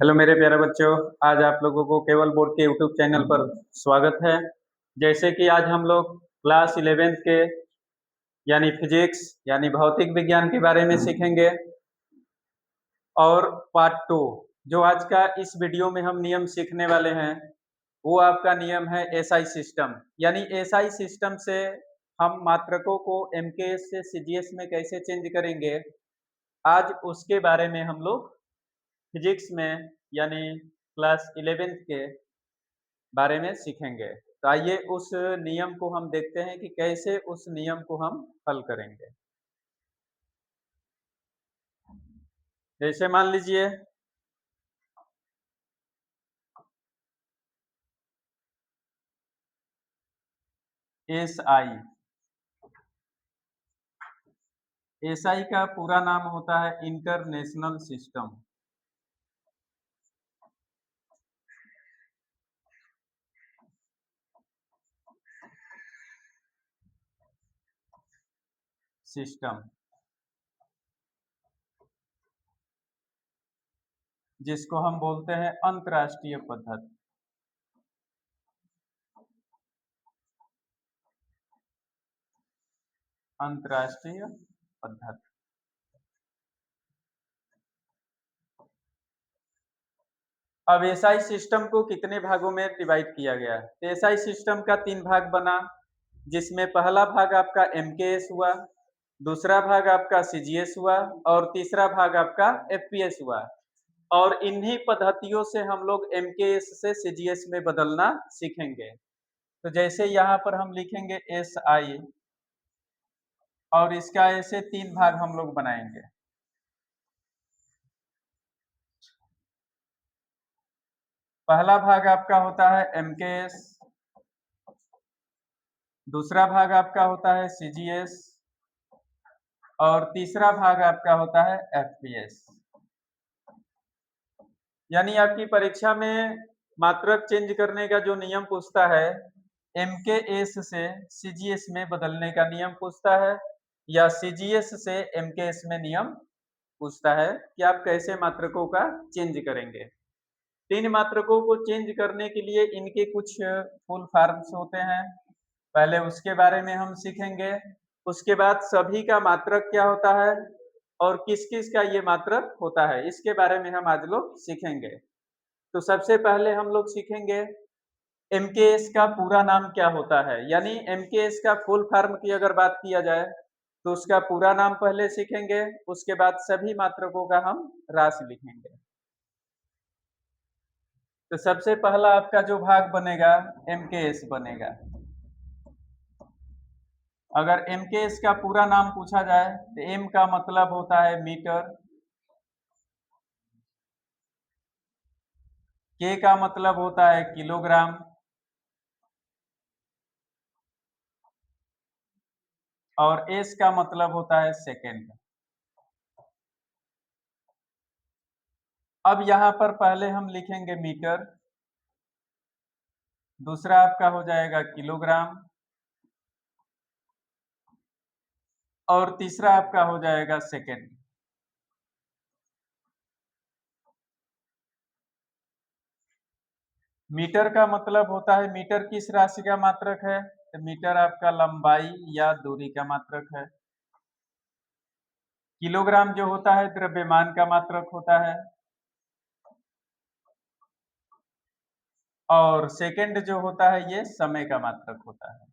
Hello मेरे प्यारे बच्चों। आज आप लोगों को केवल बोर्ड के यूट्यूब चैनल पर स्वागत है। जैसे कि आज हम लोग क्लास 11th के यानी फिजिक्स यानी भौतिक विज्ञान के बारे में सीखेंगे। और पार्ट 2 जो आज का इस वीडियो में हम नियम सीखने वाले हैं वो आपका नियम है एसआई सिस्टम। यानी एसआई सिस्टम से हम मात्रकों को एमकेएस से सीजीएस में कैसे चेंज करेंगे, आज उसके बारे में हम लोग फिजिक्स में यानी क्लास 11th के बारे में सीखेंगे। तो आइए उस नियम को हम देखते हैं कि कैसे उस नियम को हम हल करेंगे। जैसे मान लीजिए एसआई, एसआई का पूरा नाम होता है इंटरनेशनल सिस्टम। सिस्टम जिसको हम बोलते हैं अंतर्राष्ट्रीय पद्धति। अंतर्राष्ट्रीय पद्धति। अब एसआई सिस्टम को कितने भागों में डिवाइड किया गया है? तो एसआई सिस्टम का 3 भाग बना, जिसमें पहला भाग आपका एमकेएस हुआ, दूसरा भाग आपका सीजीएस हुआ और तीसरा भाग आपका एफपीएस हुआ। और इन्हीं पद्धतियों से हम लोग एमकेएस से सीजीएस में बदलना सीखेंगे। तो जैसे यहाँ पर हम लिखेंगे एसआई और इसका ऐसे 3 भाग हम लोग बनाएंगे। पहला भाग आपका होता है एमकेएस, दूसरा भाग आपका होता है सीजीएस और तीसरा भाग आपका होता है एफपीएस। यानी आपकी परीक्षा में मात्रक चेंज करने का जो नियम पूछता है, एमकेएस से सीजीएस में बदलने का नियम पूछता है या सीजीएस से एमकेएस में नियम पूछता है कि आप कैसे मात्रकों का चेंज करेंगे। 3 मात्रकों को चेंज करने के लिए इनके कुछ फुल फॉर्म्स होते हैं, पहले उसके बारे में हम सीखेंगे। उसके बाद सभी का मात्रक क्या होता है और किस किस का ये मात्रक होता है, इसके बारे में हम आज लोग सीखेंगे। तो सबसे पहले हम लोग सीखेंगे एमकेएस का पूरा नाम क्या होता है। यानी एमकेएस का फुल फॉर्म की अगर बात किया जाए तो उसका पूरा नाम पहले सीखेंगे, उसके बाद सभी मात्रकों का हम राशि लिखेंगे। तो सबसे पहला आपका जो भाग बनेगा एमकेएस बनेगा। अगर एमकेएस का पूरा नाम पूछा जाए तो एम का मतलब होता है मीटर, के का मतलब होता है किलोग्राम और एस का मतलब होता है सेकेंड। अब यहाँ पर पहले हम लिखेंगे मीटर, दूसरा आपका हो जाएगा किलोग्राम और तीसरा आपका हो जाएगा सेकेंड। मीटर का मतलब होता है, मीटर किस राशि का मात्रक है? तो मीटर आपका लंबाई या दूरी का मात्रक है। किलोग्राम जो होता है द्रव्यमान का मात्रक होता है और सेकंड जो होता है ये समय का मात्रक होता है।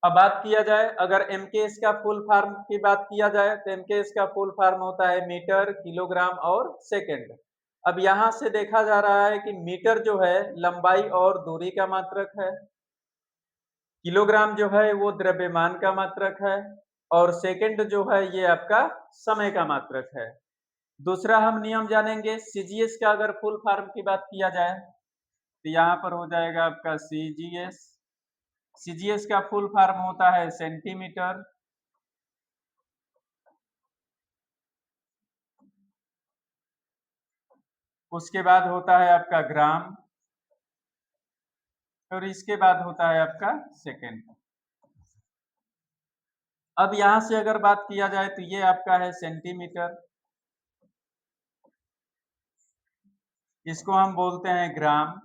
अब बात किया जाए अगर एमकेएस का फुल फॉर्म की बात किया जाए तो एमकेएस का फुल फॉर्म होता है मीटर, किलोग्राम और सेकंड। अब यहाँ से देखा जा रहा है कि मीटर जो है लंबाई और दूरी का मात्रक है, किलोग्राम जो है वो द्रव्यमान का मात्रक है और सेकंड जो है ये आपका समय का मात्रक है। दूसरा हम नियम जानेंगे सीजीएस का। अगर फुल फॉर्म की बात किया जाए तो यहाँ पर हो जाएगा आपका सीजीएस। सीजीएस का फुल फॉर्म होता है सेंटीमीटर, उसके बाद होता है आपका ग्राम और इसके बाद होता है आपका सेकंड। अब यहाँ से अगर बात किया जाए तो ये आपका है सेंटीमीटर, इसको हम बोलते हैं ग्राम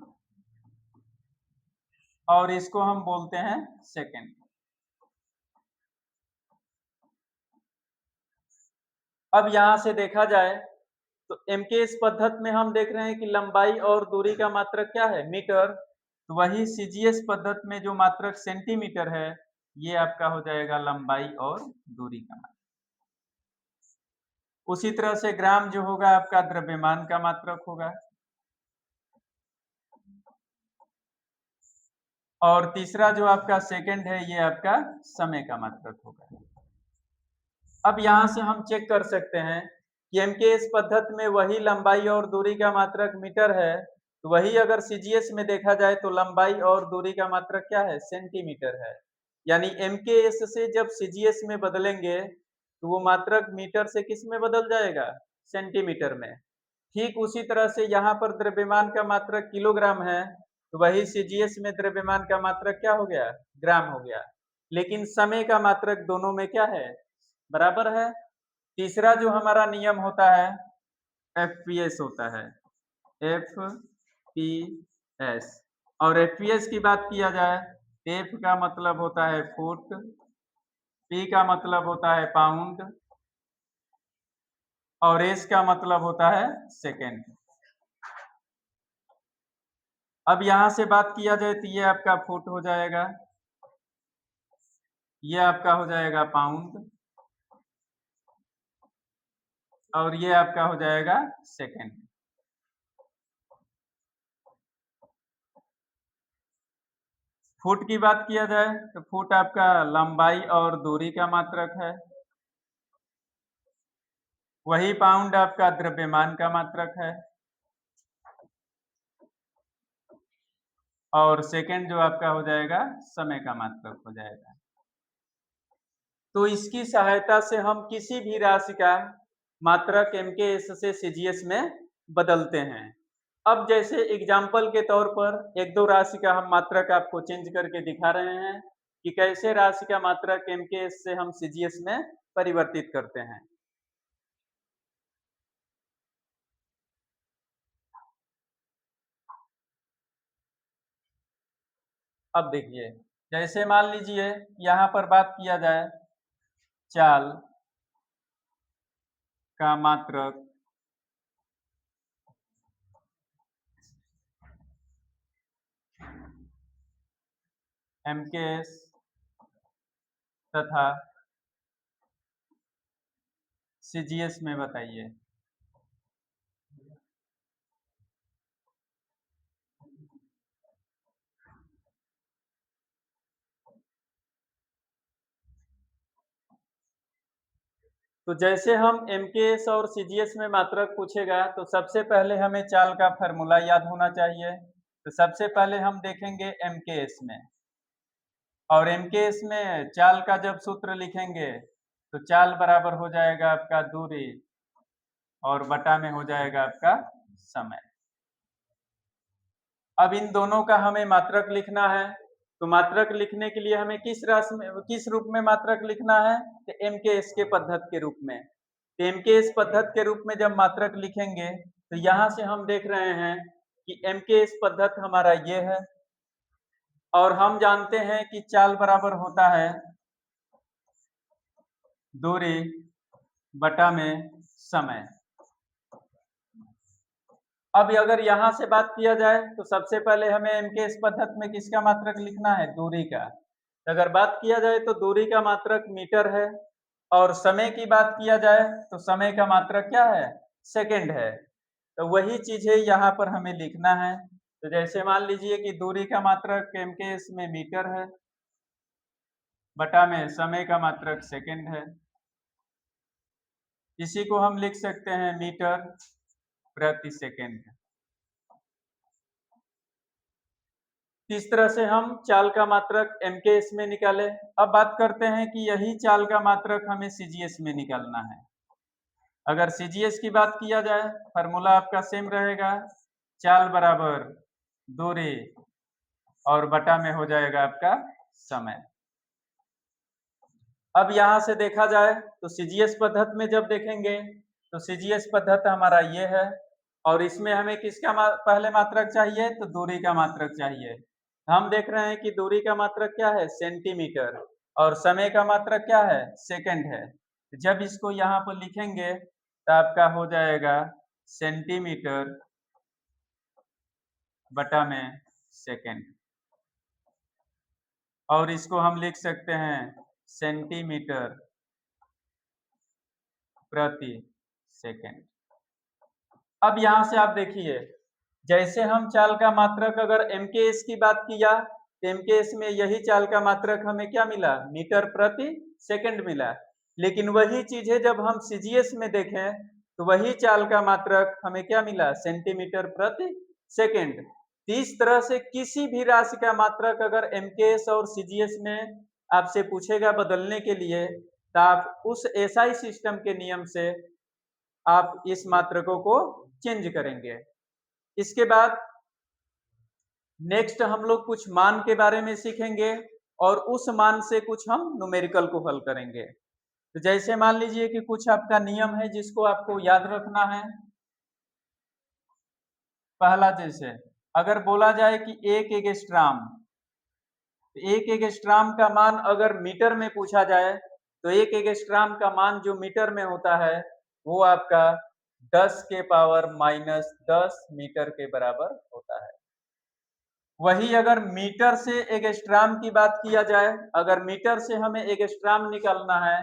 और इसको हम बोलते हैं सेकेंड। अब यहां से देखा जाए तो एमकेएस पद्धति में हम देख रहे हैं कि लंबाई और दूरी का मात्रक क्या है, मीटर। तो वही सीजीएस पद्धति में जो मात्रक सेंटीमीटर है, ये आपका हो जाएगा लंबाई और दूरी का मात्रक। उसी तरह से ग्राम जो होगा आपका द्रव्यमान का मात्रक होगा, और तीसरा जो आपका सेकंड है, ये आपका समय का मात्रक होगा। अब यहां से हम चेक कर सकते हैं कि एमकेएस पद्धति में वही लंबाई और दूरी का मात्रक मीटर है, तो वही अगर सीजीएस में देखा जाए तो लंबाई और दूरी का मात्रक क्या है, सेंटीमीटर है। यानी एमकेएस से जब सीजीएस में बदलेंगे तो वो मात्रक मीटर से किस में बदल जाएगा, सेंटीमीटर में। ठीक उसी तरह से यहाँ पर द्रव्यमान का मात्रक किलोग्राम है, तो वही सीजीएस में द्रव्यमान का मात्रक क्या हो गया, ग्राम हो गया। लेकिन समय का मात्रक दोनों में क्या है, बराबर है। तीसरा जो हमारा नियम होता है एफपीएस होता है, एफपीएस। और एफपीएस की बात किया जाए, एफ का मतलब होता है फुट, पी का मतलब होता है पाउंड और एस का मतलब होता है सेकेंड। अब यहां से बात किया जाए तो ये आपका फुट हो जाएगा, ये आपका हो जाएगा पाउंड और ये आपका हो जाएगा सेकेंड। फुट की बात किया जाए तो फुट आपका लंबाई और दूरी का मात्रक है, वही पाउंड आपका द्रव्यमान का मात्रक है, और सेकेंड जो आपका हो जाएगा समय का मात्रक हो जाएगा। तो इसकी सहायता से हम किसी भी राशि का मात्रक एमकेएस से सीजीएस में बदलते हैं। अब जैसे एग्जाम्पल के तौर पर एक दो राशि का हम मात्रक आपको चेंज करके दिखा रहे हैं कि कैसे राशि का मात्रक एमकेएस से हम सीजीएस में परिवर्तित करते हैं। अब देखिए, जैसे मान लीजिए यहाँ पर बात किया जाए चाल का मात्रक एमकेएस तथा सीजीएस में बताइए। तो जैसे हम एमकेएस और सीजीएस में मात्रक पूछेगा तो सबसे पहले हमें चाल का फार्मूला याद होना चाहिए। तो सबसे पहले हम देखेंगे एमकेएस में, और एमकेएस में चाल का जब सूत्र लिखेंगे तो चाल बराबर हो जाएगा आपका दूरी और बटा में हो जाएगा आपका समय। अब इन दोनों का हमें मात्रक लिखना है, तो मात्रक लिखने के लिए हमें किस राशि में, किस रूप में मात्रक लिखना है, तो एमकेएस के पद्धति के रूप में। तो एमकेएस पद्धति के रूप में जब मात्रक लिखेंगे तो यहाँ से हम देख रहे हैं कि एमकेएस पद्धति हमारा ये है, और हम जानते हैं कि चाल बराबर होता है दूरी बटा में समय। अब अगर यहाँ से बात किया जाए तो सबसे पहले हमें एमकेएस पद्धति में किसका मात्रक लिखना है, दूरी का। अगर बात किया जाए तो दूरी का मात्रक मीटर है, और समय की बात किया जाए तो समय का मात्रक क्या है, सेकंड है। तो वही चीजें यहाँ पर हमें लिखना है। तो जैसे मान लीजिए कि दूरी का मात्रक एमकेएस में मीटर है, बटा में समय का मात्रक सेकंड है। इसी को हम लिख सकते हैं मीटर प्रति सेकंड। इस तरह से हम चाल का मात्रक एमकेएस में निकाले। अब बात करते हैं कि यही चाल का मात्रक हमें सीजीएस में निकालना है। अगर सीजीएस की बात किया जाए, फार्मूला आपका सेम रहेगा, चाल बराबर दूरी और बटा में हो जाएगा आपका समय। अब यहाँ से देखा जाए तो सीजीएस पद्धति में जब देखेंगे तो सीजीएस पद्धति हमारा ये है, और इसमें हमें किसका पहले मात्रक चाहिए, तो दूरी का मात्रक चाहिए। हम देख रहे हैं कि दूरी का मात्रक क्या है, सेंटीमीटर, और समय का मात्रक क्या है, सेकंड है। जब इसको यहाँ पर लिखेंगे तो आपका हो जाएगा सेंटीमीटर बटा में सेकंड, और इसको हम लिख सकते हैं सेंटीमीटर प्रति सेकंड। अब यहाँ से आप देखिए, जैसे हम चाल का मात्रक अगर एमकेएस की बात किया तो एमकेएस में यही चाल का मात्रक हमें क्या मिला, मीटर प्रति सेकंड मिला। लेकिन वही चीज है जब हम सीजीएस में देखें तो वही चाल का मात्रक हमें क्या मिला, सेंटीमीटर प्रति सेकंड। इस तरह से किसी भी राशि का मात्रक अगर एमकेएस और सीजीएस में आपसे पूछेगा बदलने के लिए, तो आप उस एसआई सिस्टम के नियम से आप इस मात्रकों को चेंज करेंगे। इसके बाद नेक्स्ट हम लोग कुछ मान के बारे में सीखेंगे और उस मान से कुछ हम न्यूमेरिकल को हल करेंगे। तो जैसे मान लीजिए कि कुछ आपका नियम है जिसको आपको याद रखना है। पहला, जैसे अगर बोला जाए कि एक एंगस्ट्राम, एक एंगस्ट्राम का मान अगर मीटर में पूछा जाए तो एक एंगस्ट्राम का मान जो मीटर में होता है वो आपका 10 के पावर माइनस 10 मीटर के बराबर होता है। वही अगर मीटर से एंगस्ट्राम की बात किया जाए, अगर मीटर से हमें एंगस्ट्राम निकालना है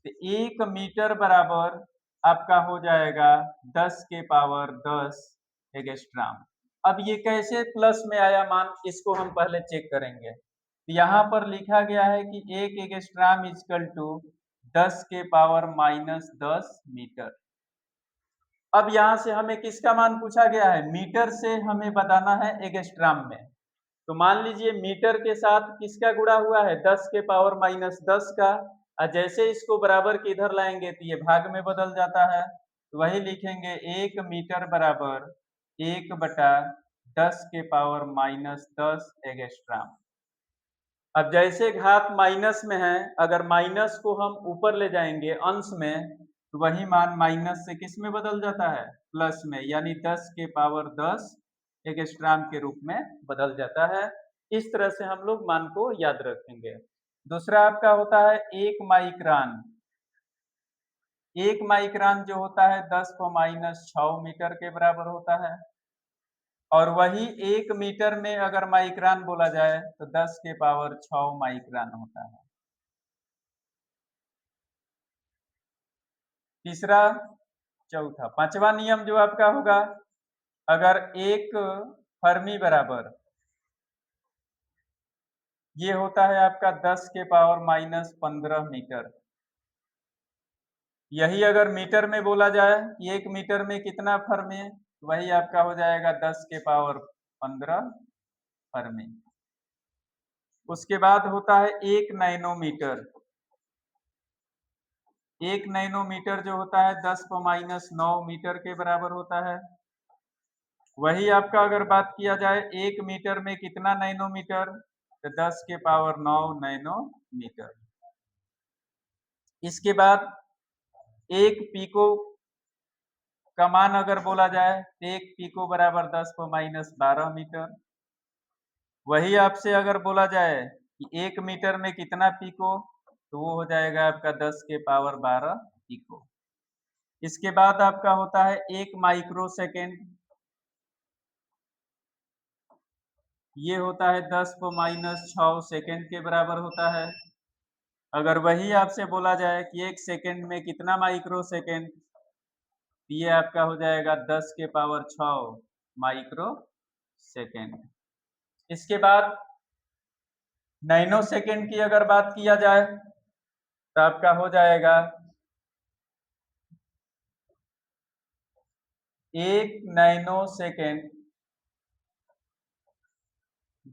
तो 1 मीटर बराबर आपका हो जाएगा 10 के पावर 10 एंगस्ट्राम। अब ये कैसे प्लस में आया मान, इसको हम पहले चेक करेंगे। यहाँ पर लिखा गया है कि 1 एंगस्ट्राम इक्वल टू 10 के पावर माइनस 10 मीटर। अब यहाँ से हमें किसका मान पूछा गया है, मीटर से हमें बताना है एंगस्ट्राम में। तो मान लीजिए मीटर के साथ किसका गुणा हुआ है, 10 के पावर माइनस 10 का, और जैसे इसको बराबर के इधर लाएंगे तो ये भाग में बदल जाता है। तो वही लिखेंगे 1 मीटर बराबर 1 बटा 10 के पावर माइनस 10 एंगस्ट्राम। अब जैसे घात माइनस में है, अगर माइनस को हम ऊपर ले जाएंगे अंश में तो वही मान माइनस से किस में बदल जाता है, प्लस में, यानी 10 के पावर 10 एंगस्ट्राम के रूप में बदल जाता है। इस तरह से हम लोग मान को याद रखेंगे। दूसरा आपका होता है 1 माइक्रान। 1 माइक्रान जो होता है 10 को माइनस 6 मीटर के बराबर होता है। और वही 1 मीटर में अगर माइक्रान बोला जाए तो 10 के पावर 6 माइक्रान होता है। तीसरा, चौथा, पांचवा नियम जो आपका होगा, अगर एक फर्मी बराबर, ये होता है आपका 10 के पावर माइनस 15 मीटर। यही अगर मीटर में बोला जाए कि 1 मीटर में कितना फर्मी है, वही आपका हो जाएगा 10 के पावर 15 फर्मी। उसके बाद होता है 1 नैनोमीटर। 1 नैनोमीटर जो होता है 10 को माइनस 9 मीटर के बराबर होता है। वही आपका अगर बात किया जाए 1 मीटर में कितना नैनोमीटर, तो 10 के पावर 9 नैनोमीटर। इसके बाद 1 पीको का मान अगर बोला जाए तो 1 पीको बराबर 10 को माइनस 12 मीटर। वही आपसे अगर बोला जाए कि 1 मीटर में कितना पीको, तो वो हो जाएगा आपका 10 के पावर 12 पीको। इसके बाद आपका होता है 1 माइक्रो सेकेंड। ये होता है 10 को माइनस 6 सेकेंड के बराबर होता है। अगर वही आपसे बोला जाए कि 1 सेकेंड में कितना माइक्रो सेकेंड, तो ये आपका हो जाएगा 10 के पावर 6 माइक्रो सेकेंड। इसके बाद नैनो सेकेंड की अगर बात किया जाए तो आपका हो जाएगा 1 नैनो सेकेंड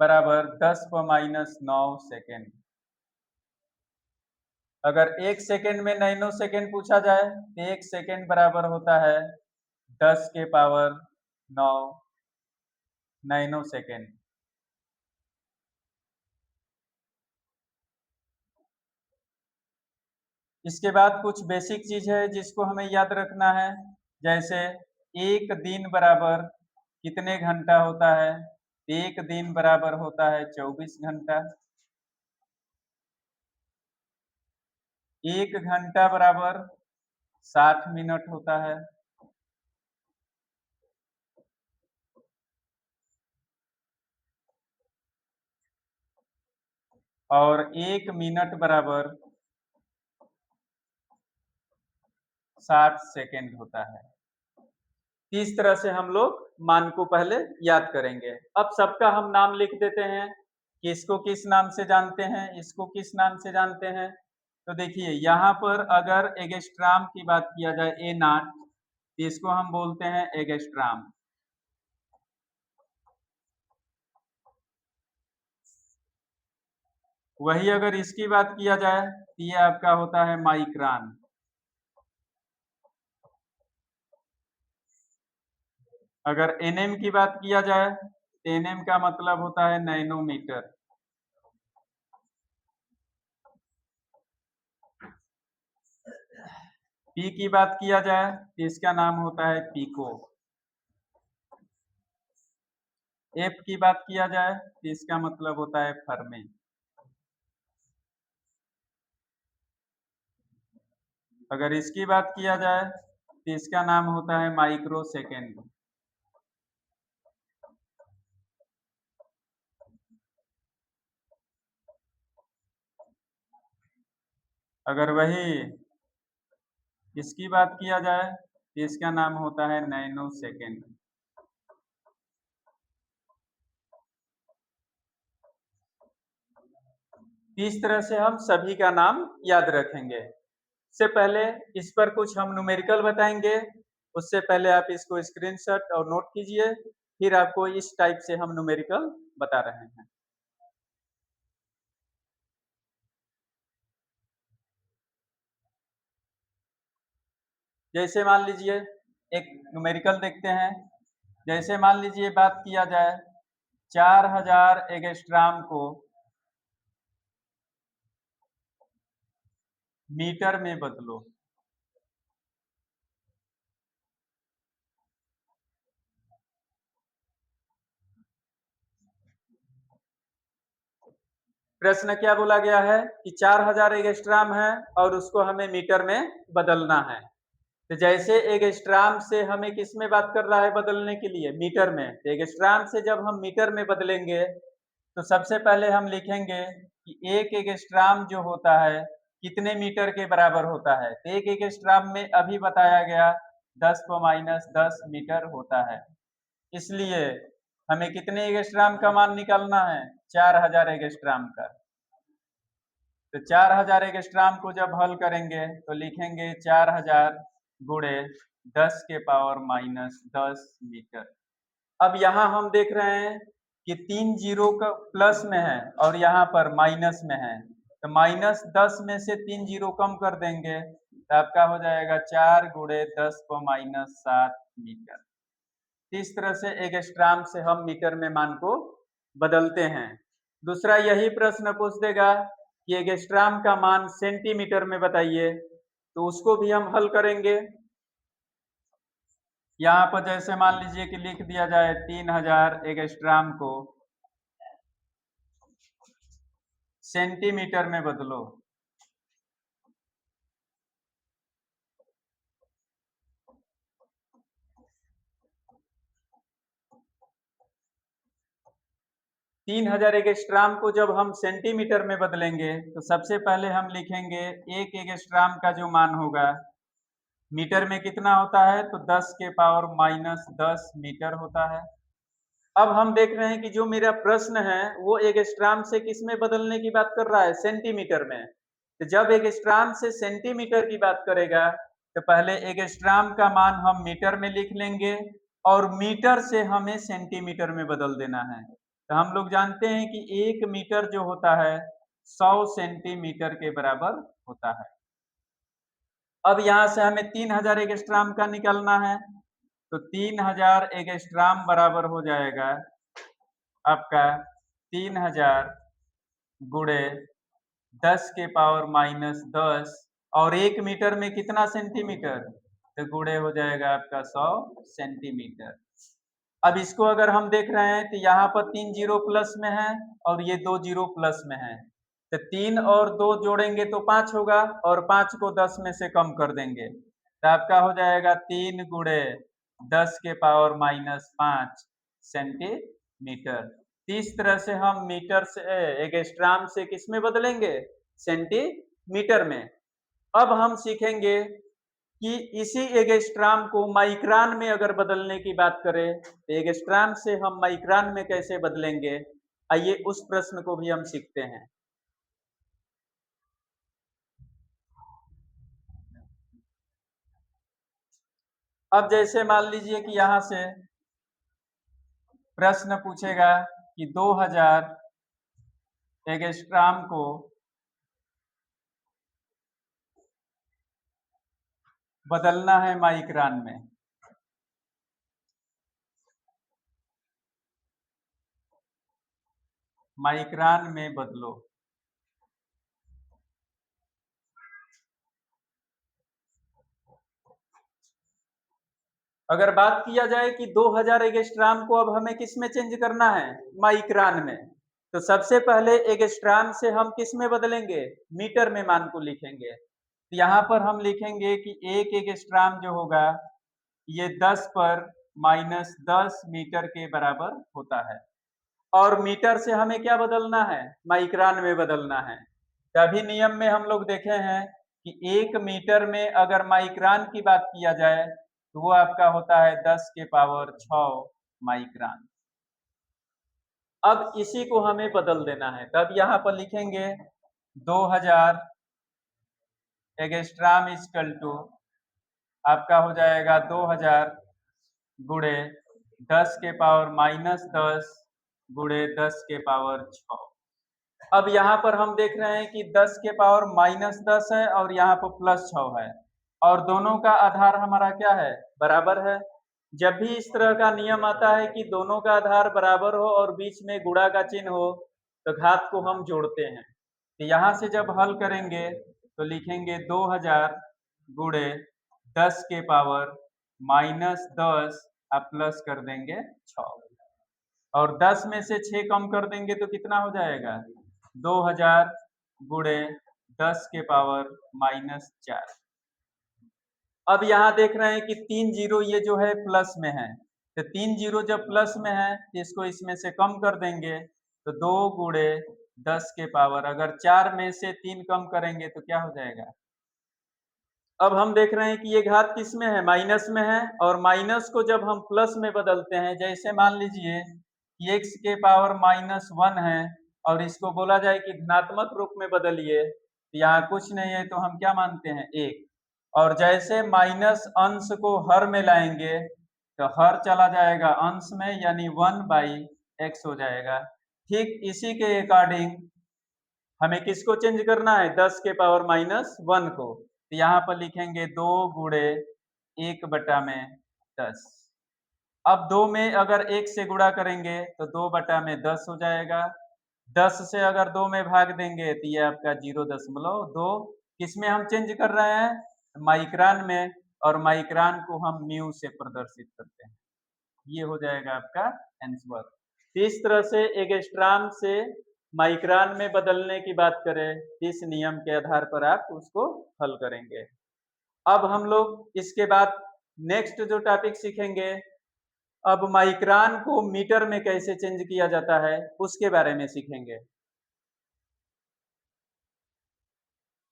बराबर 10 को माइनस 9 सेकेंड। अगर 1 सेकेंड में नैनो सेकेंड पूछा जाए तो 1 सेकेंड बराबर होता है 10 के पावर 9 नैनो सेकेंड। इसके बाद कुछ बेसिक चीज है जिसको हमें याद रखना है, जैसे एक दिन बराबर कितने घंटा होता है? एक दिन बराबर होता है 24 घंटा। एक घंटा बराबर 60 मिनट होता है। और एक मिनट बराबर 60 सेकेंड होता है। इस तरह से हम लोग मान को पहले याद करेंगे। अब सबका हम नाम लिख देते हैं कि इसको किस नाम से जानते हैं, इसको किस नाम से जानते हैं। तो देखिए यहाँ पर अगर एगस्ट्राम की बात किया जाए ए नॉट, तो इसको हम बोलते हैं एगस्ट्राम। वही अगर इसकी बात किया जाए तो ये आपका होता है माइक्रान। अगर एनएम की बात किया जाए तो एनएम का मतलब होता है नैनोमीटर। पी की बात किया जाए तो इसका नाम होता है पीको। एफ की बात किया जाए तो इसका मतलब होता है फर्मी। अगर इसकी बात किया जाए तो इसका नाम होता है माइक्रो सेकेंड। अगर वही इसकी बात किया जाए तो इसका नाम होता है नैनो सेकेंड। इस तरह से हम सभी का नाम याद रखेंगे। से पहले इस पर कुछ हम न्यूमेरिकल बताएंगे, उससे पहले आप इसको स्क्रीनशॉट और नोट कीजिए, फिर आपको इस टाइप से हम न्यूमेरिकल बता रहे हैं। जैसे मान लीजिए एक न्यूमेरिकल देखते हैं। जैसे मान लीजिए बात किया जाए 4000 एगस्ट्राम को मीटर में बदलो। प्रश्न क्या बोला गया है कि 4000 एगस्ट्राम है और उसको हमें मीटर में बदलना है। तो जैसे एगस्ट्राम से हमें किस में बात कर रहा है बदलने के लिए? मीटर में। तो एगस्ट्राम से जब हम मीटर में बदलेंगे तो सबसे पहले हम लिखेंगे कि एक एगस्ट्राम जो होता है कितने मीटर के बराबर होता है। तो एक एगस्ट्राम में अभी बताया गया 10 को -10 मीटर होता है। इसलिए हमें कितने एगस्ट्राम का मान निकालना है? 4000 एगस्ट्राम का। तो 4000 एगस्ट्राम को जब हल करेंगे तो लिखेंगे 4000 गुणे 10 के पावर -10 मीटर। अब यहाँ हम देख रहे हैं कि 3 जीरो का प्लस में है और यहाँ पर माइनस में है। तो -10 में से 3 जीरो कम कर देंगे तो आपका हो जाएगा 4 गुणे 10 को -7 मीटर। इस तरह से एगस्ट्राम से हम मीटर में मान को बदलते हैं। दूसरा यही प्रश्न पूछ देगा कि एगस्ट्राम का मान सेंटीमीटर में बताइए, तो उसको भी हम हल करेंगे। यहाँ पर जैसे मान लीजिए कि लिख दिया जाए 3000 एगस्ट्राम को सेंटीमीटर में बदलो। तीन हजार एगस्ट्राम को जब हम सेंटीमीटर में बदलेंगे तो सबसे पहले हम लिखेंगे एक एगस्ट्राम का जो मान होगा मीटर में कितना होता है, तो 10 के पावर -10 मीटर होता है। अब हम देख रहे हैं कि जो मेरा प्रश्न है वो एगस्ट्राम से किस में बदलने की बात कर रहा है? सेंटीमीटर में। तो जब एगस्ट्राम से सेंटीमीटर की बात करेगा तो पहले एगस्ट्राम का मान हम मीटर में लिख लेंगे और मीटर से हमें सेंटीमीटर में बदल देना है। तो हम लोग जानते हैं कि 1 मीटर जो होता है 100 सेंटीमीटर के बराबर होता है। अब यहाँ से हमें 3000 एगस्ट्राम का निकालना है, तो 3000 एगस्ट्राम बराबर हो जाएगा आपका 3000 गुणे 10 के पावर -10 और 1 मीटर में कितना सेंटीमीटर? तो गुणे हो जाएगा आपका 100 सेंटीमीटर। अब इसको अगर हम देख रहे हैं तो यहाँ पर 3 जीरो प्लस में है और ये 2 जीरो प्लस में है, तो 3 और 2 जोड़ेंगे तो 5 होगा और 5 को 10 में से कम कर देंगे तो आपका हो जाएगा 3 गुणे 10 के पावर माइनस 5 सेंटीमीटर। तो इस तरह से हम मीटर से एंगस्ट्राम से किस में बदलेंगे, सेंटीमीटर में। अब हम सीखेंगे कि इसी एंगस्ट्राम को माइक्रान में अगर बदलने की बात करें तो एंगस्ट्राम से हम माइक्रान में कैसे बदलेंगे, आइए उस प्रश्न को भी हम सीखते हैं। अब जैसे मान लीजिए कि यहां से प्रश्न पूछेगा कि 2000 एंगस्ट्राम को बदलना है माइक्रान में। माइक्रान में बदलो। अगर बात किया जाए कि 2000 एंगस्ट्राम को अब हमें किस में चेंज करना है, माइक्रान में, तो सबसे पहले एंगस्ट्राम से हम किस में बदलेंगे, मीटर में मान को लिखेंगे। तो यहाँ पर हम लिखेंगे कि एक एंगस्ट्राम जो होगा ये 10 पर माइनस 10 मीटर के बराबर होता है और मीटर से हमें क्या बदलना है, माइक्रान में बदलना है। तभी नियम में हम लोग देखे हैं कि 1 मीटर में अगर माइक्रान की बात किया जाए तो वो आपका होता है 10 के पावर 6 माइक्रान। अब इसी को हमें बदल देना है, तब यहाँ पर लिखेंगे 2000 एंगस्ट्राम इक्वल टू आपका हो जाएगा 2000 गुणे 10 के पावर माइनस 10 गुणे 10 के पावर 6। अब यहाँ पर हम देख रहे हैं कि 10 के पावर माइनस 10 है और यहाँ पर प्लस 6 है और दोनों का आधार हमारा क्या है, बराबर है। जब भी इस तरह का नियम आता है कि दोनों का आधार बराबर हो और बीच में गुणा का चिन्ह हो तो घात को हम जोड़ते हैं। तो यहाँ से जब हल करेंगे तो लिखेंगे 2000 गुणे 10 के पावर माइनस 10 अब प्लस कर देंगे 6 और 10 में से 6 कम कर देंगे तो कितना हो जाएगा, 2000 गुणे 10 के पावर माइनस 4। अब यहाँ देख रहे हैं कि 3 जीरो ये जो है प्लस में है, तो 3 जीरो जब प्लस में है तो इसको इसमें से कम कर देंगे तो 2 गुणे 10 के पावर, अगर 4 में से 3 कम करेंगे तो क्या हो जाएगा। अब हम देख रहे हैं कि ये घात किस में है, माइनस में है और माइनस को जब हम प्लस में बदलते हैं, जैसे मान लीजिए कि x के पावर माइनस 1 है और इसको बोला जाए कि धनात्मक रूप में बदलिए तो यहाँ कुछ नहीं है तो हम क्या मानते हैं, 1। और जैसे माइनस अंश को हर में लाएंगे तो हर चला जाएगा अंश में, यानी 1/x हो जाएगा। ठीक इसी के अकॉर्डिंग हमें किसको चेंज करना है, 10 के पावर माइनस 1 को। तो यहाँ पर लिखेंगे 2 गुणे 1 बटा में 10। अब 2 में अगर 1 से गुणा करेंगे तो 2 बटा में 10 हो जाएगा। 10 से अगर 2 में भाग देंगे तो ये आपका 0.2 किस में हम चेंज कर रहे हैं, माइक्रान में, और माइक्रान को हम म्यू से प्रदर्शित करते हैं। ये हो जाएगा आपका आंसर। इस तरह से एंगस्ट्राम से माइक्रान में बदलने की बात करें, इस नियम के आधार पर आप उसको हल करेंगे। अब हम लोग इसके बाद नेक्स्ट जो टॉपिक सीखेंगे, अब माइक्रान को मीटर में कैसे चेंज किया जाता है उसके बारे में सीखेंगे।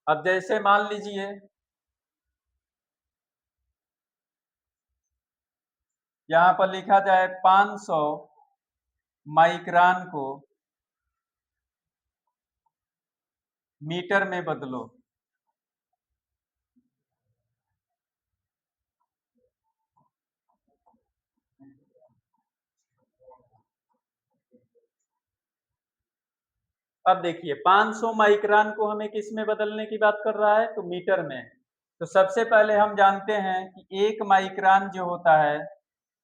अब जैसे मान लीजिए यहाँ पर लिखा जाए 500 माइक्रान को मीटर में बदलो। अब देखिए 500 माइक्रान को हमें किस में बदलने की बात कर रहा है, तो मीटर में। तो सबसे पहले हम जानते हैं कि 1 माइक्रान जो होता है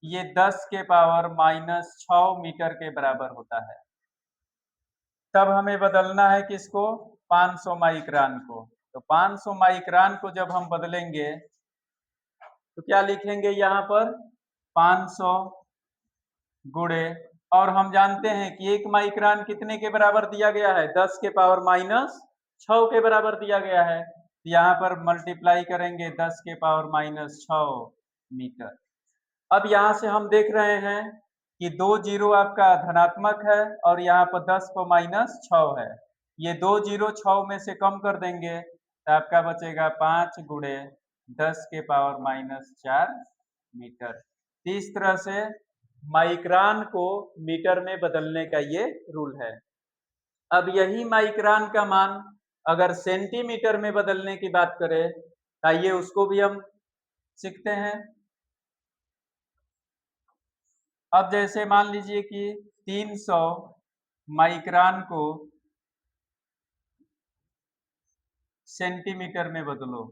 ये 10 के पावर माइनस 6 मीटर के बराबर होता है। तब हमें बदलना है किसको, 500 माइक्रान को। तो 500 माइक्रान को जब हम बदलेंगे तो क्या लिखेंगे यहाँ पर 500 गुणे, और हम जानते हैं कि 1 माइक्रोन कितने के बराबर दिया गया है, 10 के पावर माइनस 6 के बराबर दिया गया है। यहाँ पर मल्टीप्लाई करेंगे 10 के पावर माइनस 6 मीटर। अब यहाँ से हम देख रहे हैं कि 2 जीरो आपका धनात्मक है और यहाँ पर 10 को माइनस 6 है। ये 2 जीरो 6 में से कम कर देंगे तो आपका बचेगा 5 गुणे 10 के पावर माइनस 4 मीटर। इस तरह से माइक्रोन को मीटर में बदलने का ये रूल है। अब यही माइक्रोन का मान अगर सेंटीमीटर में बदलने की बात करें, आइए उसको भी हम सीखते हैं। अब जैसे मान लीजिए कि 300 माइक्रोन को सेंटीमीटर में बदलो,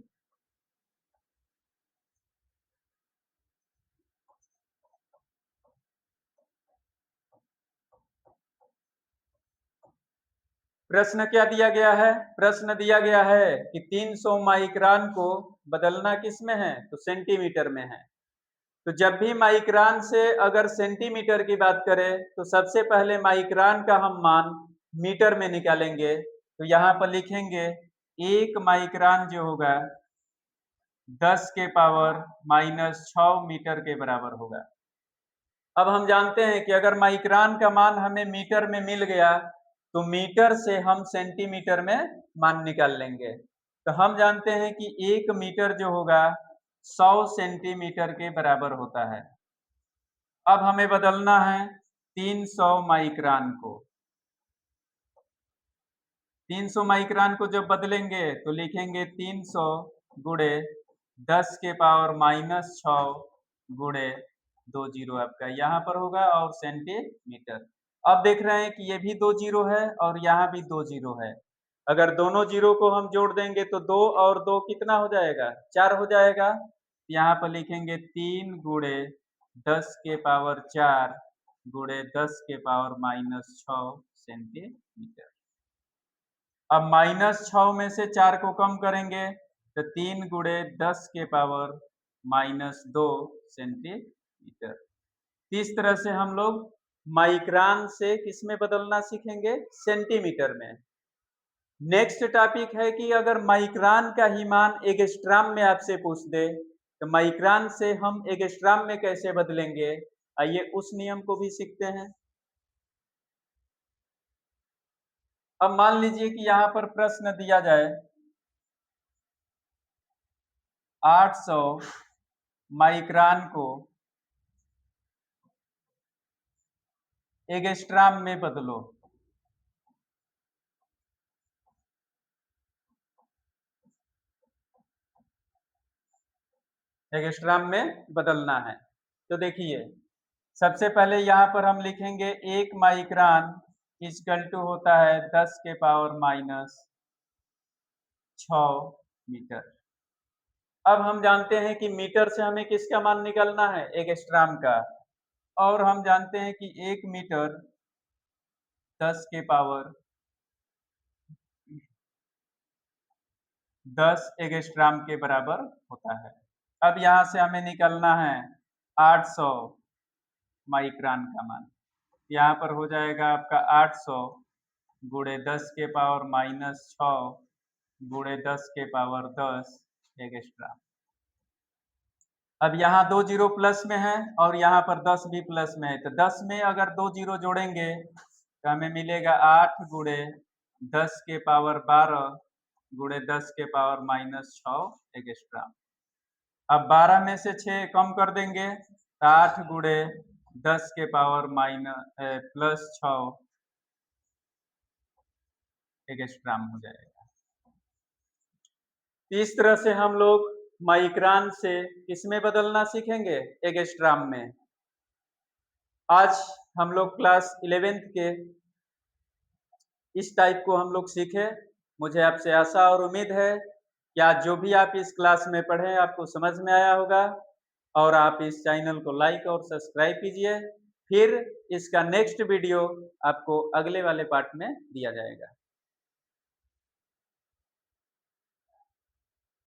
प्रश्न क्या दिया गया है, प्रश्न दिया गया है कि 300 माइक्रोन को बदलना किस में है, तो सेंटीमीटर में है। तो जब भी माइक्रोन से अगर सेंटीमीटर की बात करें तो सबसे पहले माइक्रोन का हम मान मीटर में निकालेंगे। तो यहाँ पर लिखेंगे 1 माइक्रोन जो होगा 10 के पावर माइनस 6 मीटर के बराबर होगा। अब हम जानते हैं कि अगर माइक्रोन का मान हमें मीटर में मिल गया तो मीटर से हम सेंटीमीटर में मान निकाल लेंगे। तो हम जानते हैं कि 1 मीटर जो होगा 100 सेंटीमीटर के बराबर होता है। अब हमें बदलना है 300 माइक्रोन को। 300 माइक्रोन को जब बदलेंगे तो लिखेंगे 300 गुणे 10 के पावर माइनस 6 गुणे 2 जीरो आपका यहाँ पर होगा और सेंटीमीटर। अब देख रहे हैं कि ये भी 2 जीरो है और यहाँ भी 2 जीरो है। अगर दोनों जीरो को हम जोड़ देंगे तो 2 और 2 कितना हो जाएगा, 4 हो जाएगा। यहाँ पर लिखेंगे 3 गुणे 10 के पावर 4 गुणे 10 के पावर माइनस 6 सेंटीमीटर। अब माइनस 6 में से 4 को कम करेंगे तो 3 गुणे 10 के पावर माइनस 2 सेंटीमीटर। इस तरह से हम लोग माइक्रोन से किस में बदलना सीखेंगे, सेंटीमीटर में। नेक्स्ट टॉपिक है कि अगर माइक्रोन का ही मान एंगस्ट्रॉम में आपसे पूछ दे तो माइक्रोन से हम एंगस्ट्रॉम में कैसे बदलेंगे, आइए उस नियम को भी सीखते हैं। अब मान लीजिए कि यहाँ पर प्रश्न दिया जाए 800 माइक्रोन को एंगस्ट्रॉम में बदलो। एंगस्ट्रॉम में बदलना है तो देखिए सबसे पहले यहाँ पर हम लिखेंगे 1 माइक्रोन इक्वल टू होता है 10 के पावर माइनस 6 मीटर। अब हम जानते हैं कि मीटर से हमें किसका मान निकालना है, एंगस्ट्रॉम का, और हम जानते हैं कि 1 मीटर 10 के पावर 10 एंगस्ट्रॉम के बराबर होता है। अब यहाँ से हमें निकालना है 800 माइक्रोन का मान। यहाँ पर हो जाएगा आपका 800 गुणे 10 के पावर माइनस 6 गुणे 10 के पावर 10 एंगस्ट्रॉम। अब यहाँ 2 जीरो प्लस में है और यहाँ पर 10 भी प्लस में है, तो 10 में अगर 2 जीरो जोड़ेंगे तो हमें मिलेगा 8 गुणे 10 के पावर 12 गुणे 10 के पावर माइनस 6 एंगस्ट्रॉम। अब 12 में से 6 कम कर देंगे तो 8 गुणे 10 के पावर माइनस प्लस 6 एंगस्ट्रॉम हो जाएगा। इस तरह से हम लोग माइक्रोन से किसमें बदलना सीखेंगे, एंगस्ट्रॉम में। आज हम लोग क्लास 11th के इस टाइप को हम लोग सीखे। मुझे आपसे आशा और उम्मीद है कि आज जो भी आप इस क्लास में पढ़े आपको समझ में आया होगा और आप इस चैनल को लाइक और सब्सक्राइब कीजिए। फिर इसका नेक्स्ट वीडियो आपको अगले वाले पार्ट में दिया जाएगा।